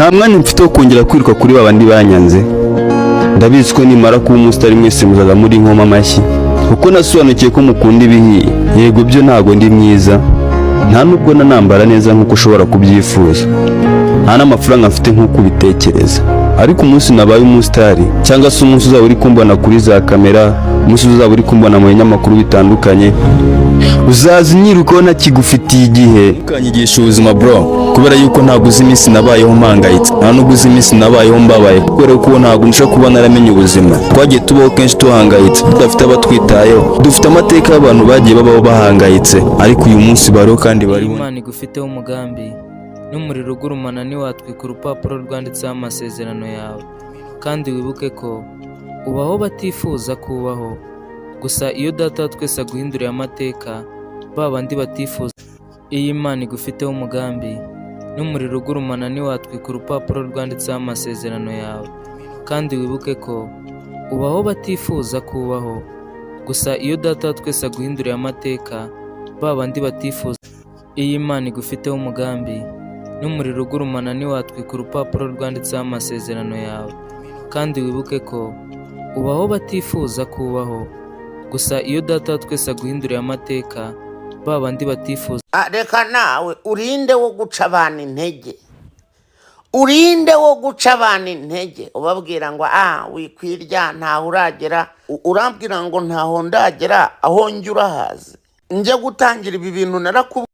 nta mwanya mfite wo kongera kwiruka kuri babandi banyanze. Ndabizi ko nimara kuba umusitari mwese muzaza muri nkoma amashyi, kuko nasobanukiye ko mukunda ibihiye. Yego byo ntago ndi mwiza, nta nubwo nanambara neza nk'uko ushobora kubyifuza, nta n'amafaranga mfite nk'uko ubitekereza, ariko umunsi nabaye umusitari, cyangwa se umunsi uzaba uri kumbona kuri za kamera, umunsi uzaba uri kumbona mu binyamakuru bitandukanye, uzaza unyirukaho ntakigufitiye igihe. Ukanyigisha ubuzima bro, kubera yuko ntabwo uzi iminsi nabayeho mpangayitse, nta nubwo uzi iminsi nabayeho mbabaye, kubera ko ntabwo nshaka kuba naramenye ubuzima. Twagiye tubaho kenshi tuhangayitse, tudafite abatwitayeho, dufite amateka y'abantu bagiye babaho bahangayitse, ariko uyu munsi bariho kandi bariho. Imana igufiteho umugambi, n'umuriro ugurumana ntiwatwika urupapuro rwanditseho amasezerano yawe, kandi wibuke ko ubaho batifuza kubaho. Gusa iyo Data wa twese aguhinduriye amateka, babandi batifuza. Iyo Imana igufiteho umugambi, n'umuriro ugurumana ntiwatwika urupapuro rwanditseho amasezerano yawe, kandi wibuke ko ubaho batifuza kubaho. Gusa iyo Data wa twese aguhinduriye amateka, babandi batifuza. Iyo Imana igufiteho umugambi, n'umuriro ugurumana ntiwatwika urupapuro rwanditseho amasezerano yawe, kandi wibuke ko ubaho batifuza kubaho. Gusa iyo Data wa twese aguhinduriye amateka, babandi batifuza. Reka nawe urinde wo guca abantu intege, urinde wo guca abantu intege, ubabwira ngo wikwirya ntaho uragera, urambwira ngo ntaho ndagera, aho njye urahazi. Njye gutangira ibi bintu narakubwira.